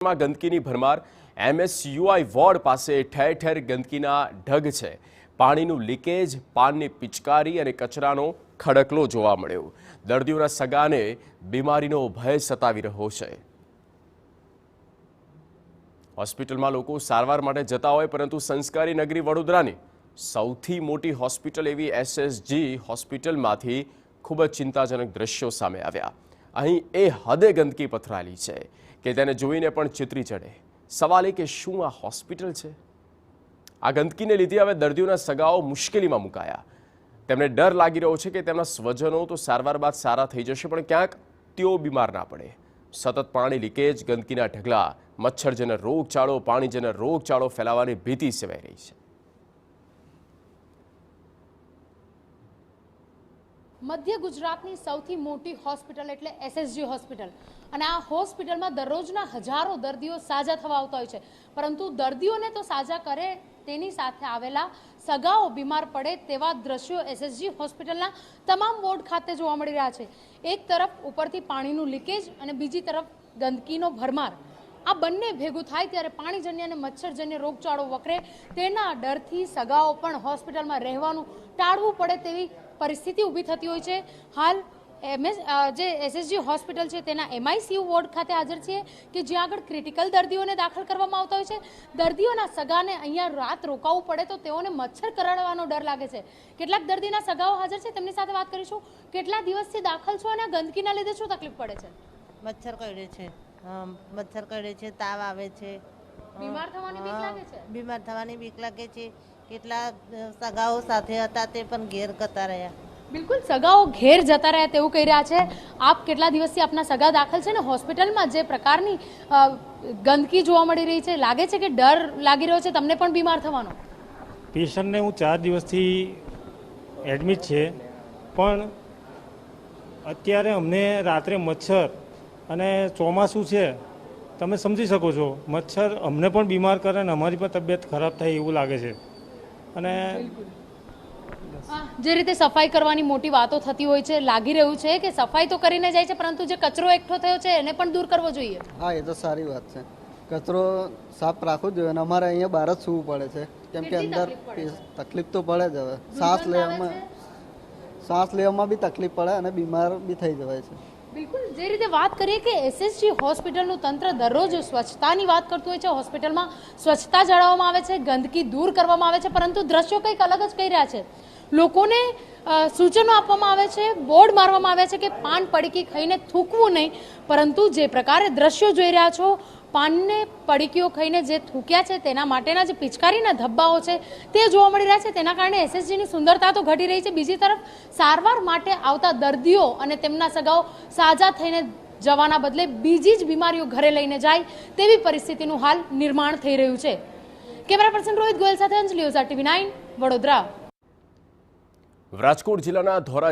માં ગંદકીની ભરમાર એમએસયુઆઈ વોર્ડ પાસે ઠેર ઠેર ગંદકીના ઢગ છે। પાણીનું લીકેજ, પાનની પિચકારી અને કચરાનો ખડકલો જોવા મળ્યો। દર્દીઓના સગાને બીમારીનો ભય સતાવી રહ્યો છે। હોસ્પિટલમાં લોકો સારવાર માટે જતા હોય, પરંતુ સંસ્કારી નગરી વડોદરાની સૌથી મોટી હોસ્પિટલ એવી એસએસજી હોસ્પિટલમાંથી ખૂબ જ ચિંતાજનક દ્રશ્યો સામે આવ્યા। અહીં એ હદે ગંદકી પથરાયેલી છે કે તેને જોઈને પણ ચિતરી ચડે। સવાલ એ કે શું આ હોસ્પિટલ છે? આ ગંદકીને લીધે હવે દર્દીઓના સગાઓ મુશ્કેલીમાં મુકાયા। તેમને ડર લાગી રહ્યો છે કે તેમના સ્વજનો તો સારવાર બાદ સારા થઈ જશે, પણ ક્યાંક તેઓ બીમાર ના પડે। સતત પાણી લીકેજ, ગંદકીના ઢગલા, મચ્છરજન્ય રોગચાળો, પાણીજન્ય રોગચાળો ફેલાવાની ભીતિ સેવાઈ રહી છે। મધ્ય ગુજરાતની સૌથી મોટી હોસ્પિટલ એટલે એસએસજી હોસ્પિટલ, અને આ હોસ્પિટલમાં દરરોજના હજારો દર્દીઓ સાજા થવા આવતા હોય છે, પરંતુ દર્દીઓને તો સાજા કરે તેની સાથે આવેલા સગાઓ બીમાર પડે તેવા દ્રશ્યો એસએસજી હોસ્પિટલના તમામ વોર્ડ ખાતે જોવા મળી રહ્યા છે। એક તરફ ઉપરથી પાણીનું લીકેજ અને બીજી તરફ ગંદકીનો ભરમાર, આ બંને ભેગું થાય ત્યારે પાણીજન્ય અને મચ્છરજન્ય રોગચાળો વકરે તેના ડરથી સગાઓ પણ હોસ્પિટલમાં રહેવાનું ટાળવું પડે તેવી પરિસ્થિતિ ઊભી થતી હોય છે। હાલ જે એસએસજી હોસ્પિટલ છે તેના એમઆઈસીયુ વોર્ડ ખાતે હાજર છીએ કે જ્યાં આગળ ક્રિટિકલ દર્દીઓને દાખલ કરવામાં આવતા હોય છે। દર્દીઓના સગાને અહીંયા રાત રોકાવું પડે તો તેઓને મચ્છર કરડવાનો ડર લાગે છે। કેટલાક દર્દીના સગાઓ હાજર છે, તેમની સાથે વાત કરીશું। કેટલા દિવસથી દાખલ છો અને ગંદકીના લીધે શું તકલીફ પડે છે? મચ્છર કરડે છે, મચ્છર કરડે છે, તાવ આવે છે, બીમાર થવાની બીક લાગે છે। બીમાર થવાની બીક લાગે છે। કેટલા સગાઓ સાથે હતા તે પણ ઘેર જતા રહ્યા। બિલકુલ, સગાઓ ઘેર જતા રહ્યા તેવું કહી રહ્યા છે। આપ કેટલા દિવસથી આપના સગા દાખલ છે ને હોસ્પિટલમાં જે પ્રકારની ગંદકી જોવા મળી રહી છે, લાગે છે કે ડર લાગી રહ્યો છે તમને પણ બીમાર થવાનો? પેશન્ટને હું 4 દિવસથી એડમિટ છે, પણ અત્યારે અમને રાત્રે મચ્છર અને ચોમાસું છે, તમે સમજી શકો છો, મચ્છર અમને પણ બીમાર કરે અને અમારી પણ તબિયત ખરાબ થાય એવું લાગે છે। અને જે રીતે સફાઈ કરવાની મોટી વાતો થતી હોય છે, લાગી રહ્યું છે કે સફાઈ તો કરીને જાય છે, પરંતુ જે કચરો એકઠો થયો છે એને પણ દૂર કરવો જોઈએ। હા, એ તો સારી વાત છે, કચરો સાફ રાખવો જોઈએ। અને અમારે અહીંયા બહાર જ સૂવું પડે છે, કેમ કે અંદર તકલીફ તો પડે જ। હવે શ્વાસ લેવામાં બી તકલીફ પડે અને બીમાર બી થઈ જવાય છે। બિલકુલ, જે રીતે વાત કરીએ કે એસએસજી હોસ્પિટલનું તંત્ર દરરોજ સ્વચ્છતાની વાત કરતું હોય છે, હોસ્પિટલમાં સ્વચ્છતા જાળવવામાં આવે છે, ગંદકી દૂર કરવામાં આવે છે, પરંતુ દ્રશ્યો કંઈક અલગ જ કહી રહ્યા છે। લોકોને સૂચનો આપવામાં આવે છે, બોર્ડ મારવામાં આવે છે કે પાન પડીકી ખાઈને થૂકવું નહીં, પરંતુ જે પ્રકારે દ્રશ્યો જોઈ રહ્યા છો, પાનને પડીકીઓ ખાઈને જે થૂક્યા છે તેના માટેના જે પિચકારીના ધબ્બાઓ છે તે જોવા મળી રહ્યા છે। તેના કારણે એસએસજીની સુંદરતા તો ઘટી રહી છે, બીજી તરફ સારવાર માટે આવતા દર્દીઓ અને તેમના સગાઓ સાજા થઈને જવાના બદલે બીજી જ બીમારીઓ ઘરે લઈને જાય તેવી પરિસ્થિતિનું હાલ નિર્માણ થઈ રહ્યું છે। કેમેરા પર્સન રોહિત ગોયલ સાથે અંજલિ ઓઝા, TV9 વડોદરા। રાજકોટ જિલ્લાના ધોરા